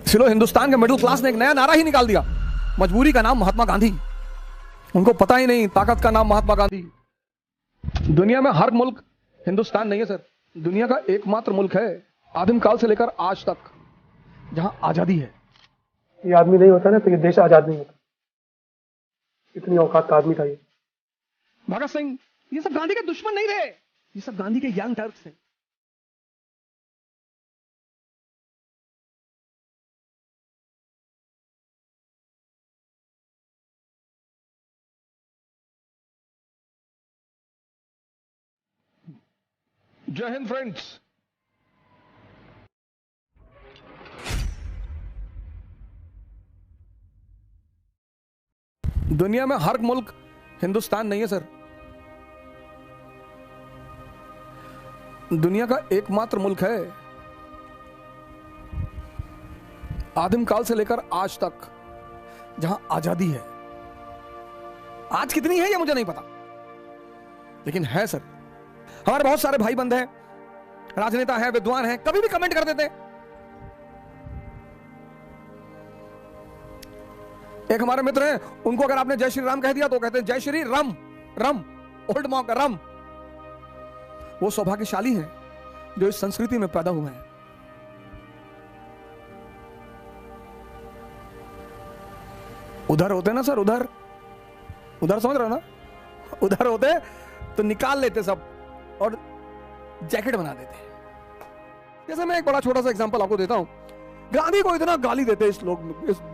सिलो हिंदुस्तान के middle class ने एक नया नारा ही निकाल दिया, मजबूरी का नाम महात्मा गांधी। उनको पता ही नहीं ताकत का नाम महात्मा गांधी। दुनिया में हर मुल्क हिंदुस्तान नहीं है सर, दुनिया का एकमात्र मुल्क है आदिम काल से लेकर आज तक जहां आजादी है। ये आदमी नहीं होता ना तो ये देश आजाद नहीं होता। इतनी औकात का आदमी था ये। भगत सिंह ये सब गांधी के दुश्मन नहीं रहे, ये सब गांधी के यंग टर्क्स हैं। जय हिंद फ्रेंड्स। दुनिया में हर मुल्क हिंदुस्तान नहीं है सर, दुनिया का एकमात्र मुल्क है आदिम काल से लेकर आज तक जहां आजादी है। आज कितनी है ये मुझे नहीं पता, लेकिन है सर। हमारे बहुत सारे भाई बंद हैं, राजनेता हैं, विद्वान हैं, कभी भी कमेंट कर देते हैं। एक हमारे मित्र हैं, उनको अगर आपने जय श्री राम कह दिया तो कहते हैं जय श्री राम रम, ओल्ड मॉक रम। वो सौभाग्यशाली हैं जो इस संस्कृति में पैदा हुए हैं। उधर होते ना सर, उधर उधर समझ रहे हो ना, उधर होते तो निकाल लेते सब और जैकेट बना देते। जैसे मैं एक बड़ा छोटा सा एग्जांपल आपको देता हूं, गांधी को इतना गाली देते इस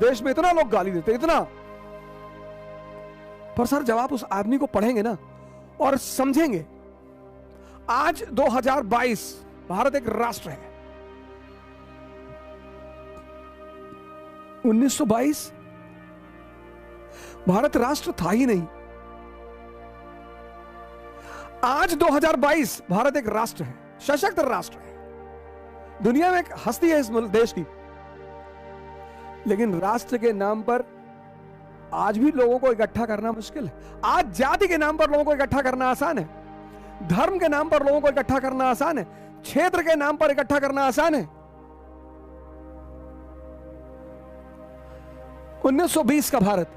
देश में इतना लोग गाली देते, इतना। पर सर जब आप उस आदमी को पढ़ेंगे ना और समझेंगे, आज 2022 भारत एक राष्ट्र है। 1922 भारत राष्ट्र था ही नहीं। आज 2022 भारत एक राष्ट्र है, सशक्त राष्ट्र है, दुनिया में एक हस्ती है इस देश की। लेकिन राष्ट्र के नाम पर आज भी लोगों को इकट्ठा करना मुश्किल है। आज जाति के नाम पर लोगों को इकट्ठा करना आसान है, धर्म के नाम पर लोगों को इकट्ठा करना आसान है, क्षेत्र के नाम पर इकट्ठा करना आसान है। 1920 का भारत,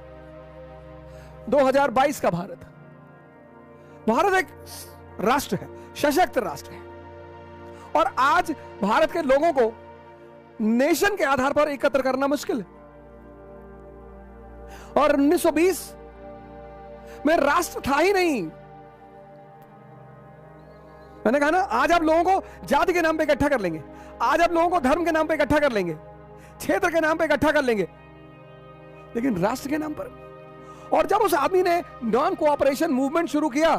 2022 का भारत, भारत एक राष्ट्र है, सशक्त राष्ट्र है। और आज भारत के लोगों को नेशन के आधार पर एकत्र करना मुश्किल है। और 1920 में राष्ट्र था ही नहीं। मैंने कहा ना, आज आप लोगों को जाति के नाम पे इकट्ठा कर लेंगे, आज आप लोगों को धर्म के नाम पे इकट्ठा कर लेंगे, क्षेत्र के नाम पे इकट्ठा कर लेंगे, लेकिन राष्ट्र के नाम पर। और जब उस आदमी ने नॉन कोऑपरेशन मूवमेंट शुरू किया,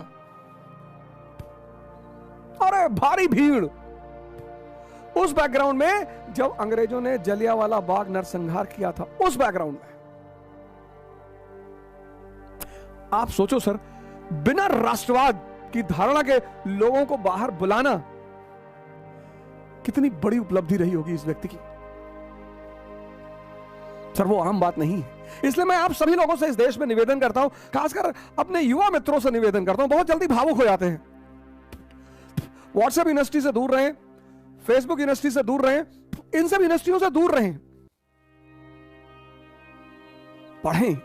अरे भारी भीड़। उस बैकग्राउंड में जब अंग्रेजों ने जलियांवाला बाग नरसंहार किया था, उस बैकग्राउंड में आप सोचो सर, बिना राष्ट्रवाद की धारणा के लोगों को बाहर बुलाना कितनी बड़ी उपलब्धि रही होगी इस व्यक्ति की। सर वो आम बात नहीं है। इसलिए मैं आप सभी लोगों से इस देश में निवेदन करता हूं, खासकर अपने युवा मित्रों से निवेदन करता हूं, बहुत जल्दी भावुक हो जाते हैं। व्हाट्सएप यूनिवर्सिटी से दूर रहें, फेसबुक यूनिवर्सिटी से दूर रहें, इन सब यूनिवर्सिटियों से दूर रहें, पढ़ें।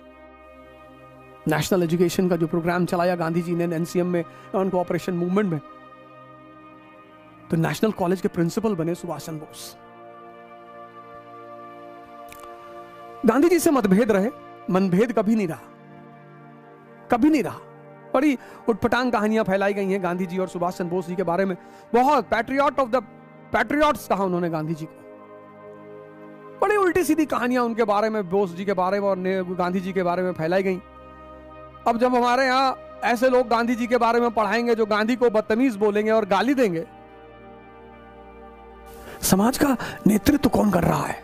नेशनल एजुकेशन का जो प्रोग्राम चलाया गांधी जी ने एनसीएम में, नॉन कोऑपरेशन मूवमेंट में, तो नेशनल कॉलेज के प्रिंसिपल बने सुभाष चंद्र बोस। गांधी जी से मतभेद रहे, मनभेद कभी नहीं रहा, कभी नहीं रहा। बड़ी उटपटांग कहानियां फैलाई गई हैं गांधी जी और सुभाष चंद्र बोस जी के बारे में। बहुत पैट्रियट ऑफ द पैट्रियट्स कहा उन्होंने गांधी जी को। बड़ी उल्टी सीधी कहानियां उनके बारे में, बोस जी के बारे में और गांधी जी के बारे में फैलाई गई। अब जब हमारे यहां ऐसे लोग गांधी जी के बारे में पढ़ाएंगे जो गांधी को बदतमीज बोलेंगे और गाली देंगे, समाज का नेतृत्व कौन कर रहा है?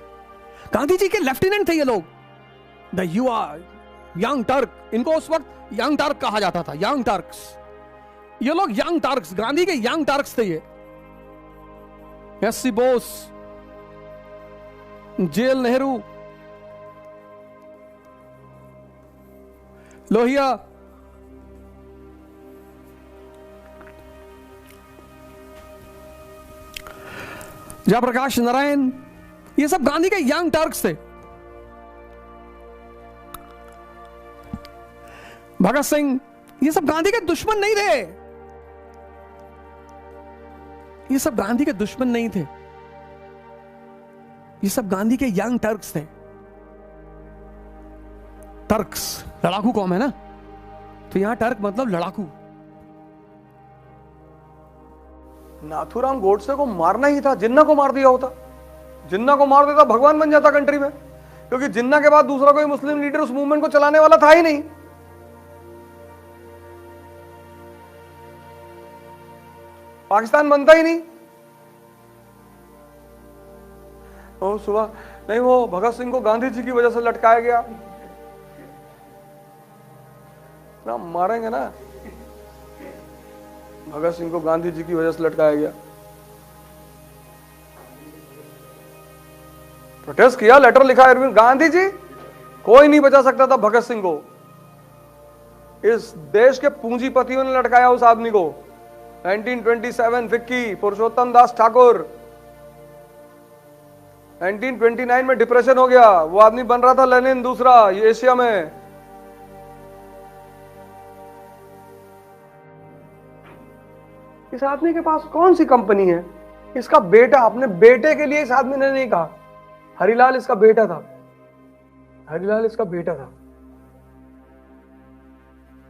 गांधी जी के लेफ्टिनेंट थे ये लोग, द युवा यंग टर्क। इनको उस वक्त यंग टर्क कहा जाता था, यंग टर्क्स। ये लोग यंग टर्क्स, गांधी के यंग टर्क्स थे ये। एस.सी. बोस, जे.एल. नेहरू, लोहिया, जयप्रकाश नारायण, ये सब गांधी के यंग टर्क्स थे। भगत सिंह, ये सब गांधी के दुश्मन नहीं थे। ये सब गांधी के दुश्मन नहीं थे। ये सब गांधी के यंग टर्क्स थे। टर्क्स लड़ाकू कौम है ना, तो यहां टर्क मतलब लड़ाकू। नाथूराम गोडसे को मारना ही था, जिन्ना को मार दिया होता। जिन्ना को मार देता भगवान बन जाता कंट्री में, क्योंकि जिन्ना के बाद दूसरा कोई मुस्लिम लीडर उस मूवमेंट को चलाने वाला था ही नहीं। पाकिस्तान बनता ही नहीं। वो सुबह नहीं, वो भगत सिंह को गांधी जी की वजह से लटकाया गया ना, मारेंगे ना। भगत सिंह को गांधी जी की वजह से लटकाया गया। प्रोटेस्ट किया, लेटर लिखा अरविंद गांधी जी, कोई नहीं बचा सकता था भगत सिंह को। इस देश के पूंजीपतियों ने लटकाया उस आदमी को। 1927 फिक्की पुरुषोत्तम दास ठाकुर, 1929 में डिप्रेशन हो गया, वो आदमी बन रहा था लेनिन दूसरा एशिया में। इस आदमी के पास कौन सी कंपनी है? इसका बेटा, अपने बेटे के लिए इस आदमी ने नहीं कहा। हरिलाल इसका बेटा था, हरिलाल इसका बेटा था।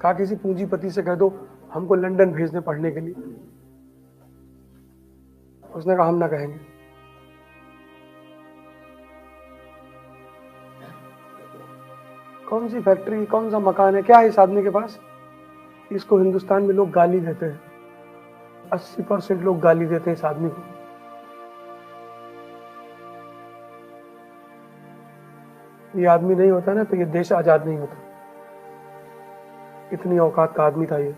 कहा किसी पूंजीपति से कह दो हमको लंदन भेजने पढ़ने के लिए। उसने कहा हम ना कहेंगे। कौन सी फैक्ट्री, कौन सा मकान है, क्या है इस आदमी के पास? इसको हिंदुस्तान में लोग गाली देते हैं, 80% लोग गाली देते हैं इस आदमी को। ये आदमी नहीं होता ना तो ये देश आजाद नहीं होता। इतनी औकात का आदमी था ये।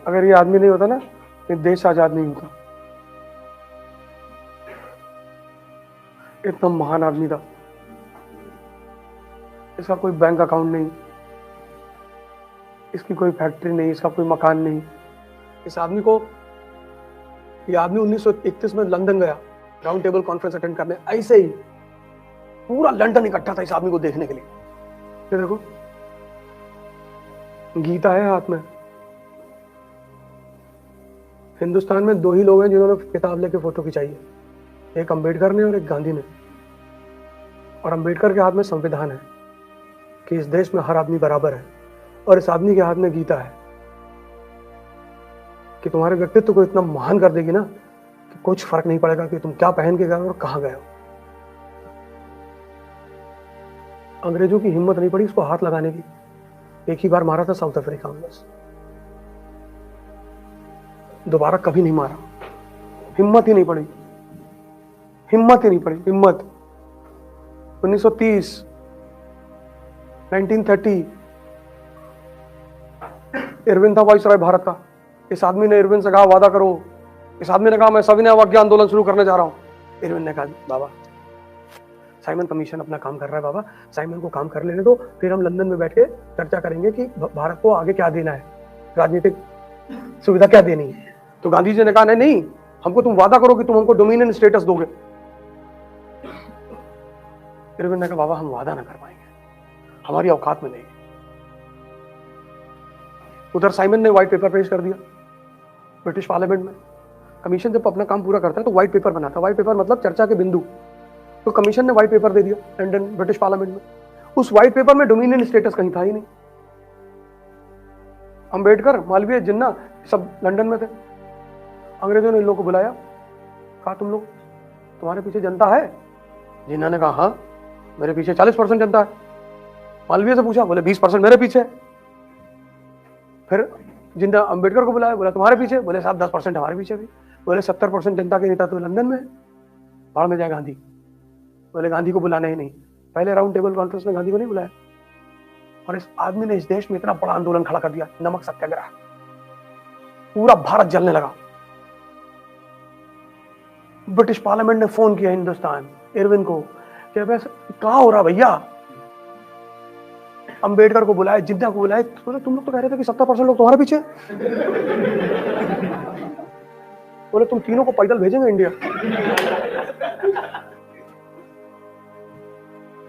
अगर ये आदमी नहीं होता ना तो देश आजाद नहीं होता। इतना महान आदमी था। इसका कोई बैंक अकाउंट नहीं, इसकी कोई फैक्ट्री नहीं, इसका कोई मकान नहीं। इस आदमी को, ये आदमी 1931 में लंदन गया राउंड टेबल कॉन्फ्रेंस अटेंड करने। ऐसे ही पूरा लंदन इकट्ठा था इस आदमी को देखने के लिए। ये देखो गीता है हाथ में। हिंदुस्तान में दो ही लोग हैं जिन्होंने किताब लेके फोटो खिंचाई है, एक अंबेडकर ने और एक गांधी ने। और अंबेडकर के हाथ में संविधान है कि इस देश में हर आदमी बराबर है, और इस आदमी के हाथ में गीता है कि तुम्हारे व्यक्तित्व को इतना महान कर देगी ना कि कुछ फर्क नहीं पड़ेगा कि तुम क्या पहन के गए हो और कहां गए हो। अंग्रेजों की हिम्मत नहीं पड़ी इसको हाथ लगाने की। एक ही बार मारा था साउथ अफ्रीका में, बस। दोबारा कभी नहीं मारा। हिम्मत ही नहीं पड़ी, हिम्मत ही नहीं पड़ी, हिम्मत। 1930, 1930 इरविन था वाइसराय भारत का। इस आदमी ने इरविन से कहा वादा करो। इस आदमी ने कहा मैं सविनय अवज्ञा आंदोलन शुरू करने जा रहा हूं। इरविन ने कहा बाबा साइमन कमीशन अपना काम कर रहा है, बाबा साइमन को काम कर लेने दो, फिर हम लंदन में बैठ के चर्चा करेंगे कि भारत को आगे क्या देना है, राजनीतिक सुविधा क्या देनी है। तो गांधी जी ने कहा नहीं, हमको तुम वादा करो कि तुम हमको डोमिनियन स्टेटस दोगे। इरविन ने कहा बाबा हम वादा ना कर पाएंगे, हमारी औकात में नहीं। उधर साइमन ने व्हाइट पेपर पेश कर दिया ब्रिटिश पार्लियामेंट में। कमीशन जब अपना काम पूरा करता है तो व्हाइट पेपर बनाता है। व्हाइट पेपर मतलब चर्चा के बिंदु। तो कमीशन ने व्हाइट पेपर दे दिया लंदन ब्रिटिश पार्लियामेंट में। उस व्हाइट पेपर में डोमिनियन स्टेटस कहीं था ही नहीं। अंबेडकर, मालवीय, जिन्ना सब लंदन में थे। अंग्रेजों ने इन लोगों को बुलाया, कहा तुम लोग, तुम्हारे पीछे जनता है? जिन्ना ने कहा हाँ मेरे पीछे 40% जनता है। मालवीय से पूछा, बोले 20% मेरे पीछे। फिर जिन्ना अंबेडकर को बुलाया, बोला तुम्हारे पीछे? बोले साहब 10% हमारे पीछे भी। बोले 70% जनता के नेता तो लंदन में है, बाढ़ में जाए गांधी। बोले गांधी को बुलाना ही नहीं। पहले राउंड टेबल कॉन्फ्रेंस में गांधी को नहीं बुलाया। और इस आदमी ने इस देश में इतना बड़ा आंदोलन खड़ा कर दिया, नमक सत्याग्रह। पूरा भारत जलने लगा। ब्रिटिश पार्लियामेंट ने फोन किया हिंदुस्तान, इरविन को, कि वैसे क्या हो रहा भैया, अंबेडकर को बुलाए, जिन्ना को बुलाए, तो तुम लोग तो कह रहे थे कि 70% लोग तुम्हारे पीछे। बोले तुम तीनों को पैदल भेजेंगे इंडिया।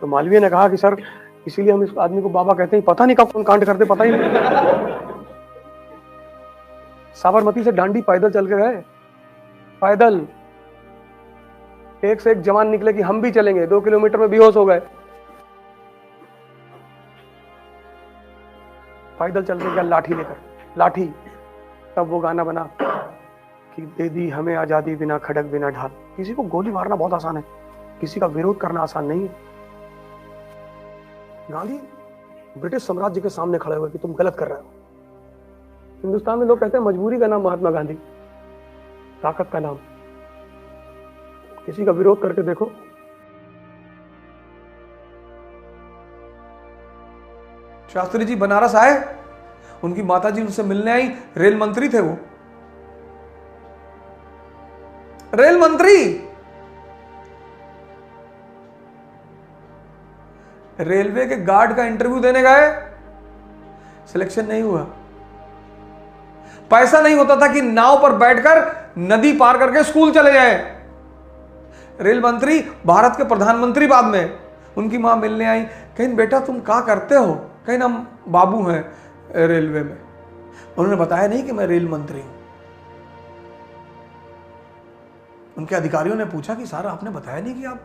तो मालवीय ने कहा कि सर इसीलिए हम इस आदमी को बाबा कहते हैं, पता नहीं कब कौन कांड करते, पता ही नहीं। साबरमती से डांडी पैदल चल के गए, पैदल। एक से एक जवान निकले कि हम भी चलेंगे, 2 किलोमीटर में बेहोश हो गए। पैदल चल के गया लाठी लेकर, लाठी। तब वो गाना बना कि दे दी हमें आजादी बिना खड़क बिना ढाल। किसी को गोली मारना बहुत आसान है, किसी का विरोध करना आसान नहीं है। गांधी ब्रिटिश साम्राज्य के सामने खड़े हुए कि तुम गलत कर रहे हो। हिंदुस्तान में लोग कहते हैं मजबूरी का नाम महात्मा गांधी, ताकत का नाम। किसी का विरोध करके देखो। शास्त्री जी बनारस आए, उनकी माताजी उनसे मिलने आई, रेल मंत्री थे वो, रेल मंत्री। रेलवे के गार्ड का इंटरव्यू देने गए, सिलेक्शन नहीं हुआ। पैसा नहीं होता था कि नाव पर बैठकर नदी पार करके स्कूल चले जाएं। रेल मंत्री, भारत के प्रधानमंत्री बाद में, उनकी मां मिलने आई, कहीं बेटा तुम क्या करते हो? कहीं हम बाबू हैं रेलवे में। उन्होंने बताया नहीं कि मैं रेल मंत्री हूं। उनके अधिकारियों ने पूछा कि सर आपने बताया नहीं कि आप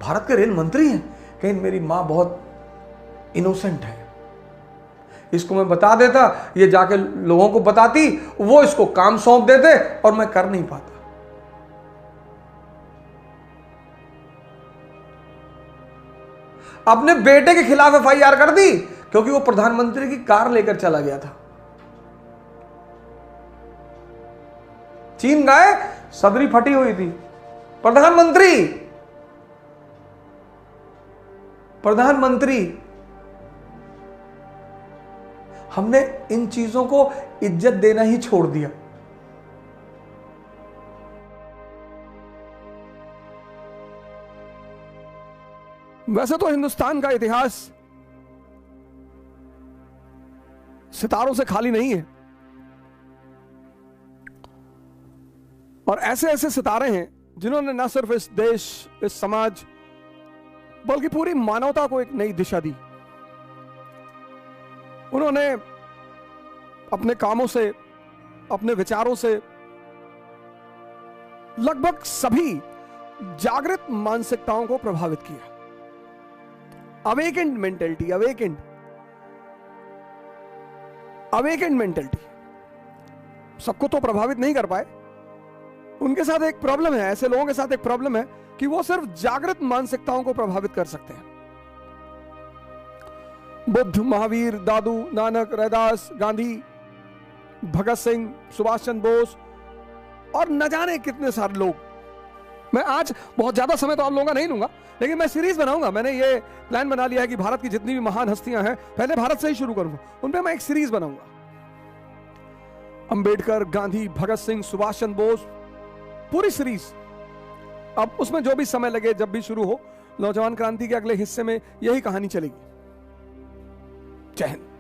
भारत के रेल मंत्री हैं? कहीं मेरी मां बहुत इनोसेंट है, इसको मैं बता देता, ये जाके लोगों को बताती, वो इसको काम सौंप देते और मैं कर नहीं पाता। अपने बेटे के खिलाफ एफआईआर कर दी क्योंकि वो प्रधानमंत्री की कार लेकर चला गया था। चीन गए, सदरी फटी हुई थी। प्रधानमंत्री, हमने इन चीजों को इज्जत देना ही छोड़ दिया। वैसे तो हिंदुस्तान का इतिहास सितारों से खाली नहीं है, और ऐसे ऐसे सितारे हैं जिन्होंने न सिर्फ इस देश, इस समाज, बल्कि पूरी मानवता को एक नई दिशा दी। उन्होंने अपने कामों से, अपने विचारों से लगभग सभी जागृत मानसिकताओं को प्रभावित किया। Awakened mentality, awakened mentality. सबको तो प्रभावित नहीं कर पाए। उनके साथ एक प्रॉब्लम है, ऐसे लोगों के साथ एक प्रॉब्लम है कि वो सिर्फ जागृत मानसिकताओं को प्रभावित कर सकते हैं। बुद्ध, महावीर, दादू, नानक, रैदास, गांधी, भगत सिंह, सुभाष चंद्र बोस और न जाने कितने सारे लोग। मैं आज बहुत ज्यादा समय तो आप लोगों का नहीं लूंगा, लेकिन मैं सीरीज बनाऊंगा। मैंने ये प्लान बना लिया है कि भारत की जितनी भी महान हस्तियां हैं, पहले भारत से ही शुरू करूंगा, उन पे मैं एक सीरीज बनाऊंगा। अंबेडकर, गांधी, भगत सिंह, सुभाष चंद्र बोस, पूरी सीरीज। अब उसमें जो भी समय लगे, जब भी शुरू हो, नौजवान क्रांति के अगले हिस्से में यही कहानी चलेगी। जय हिंद।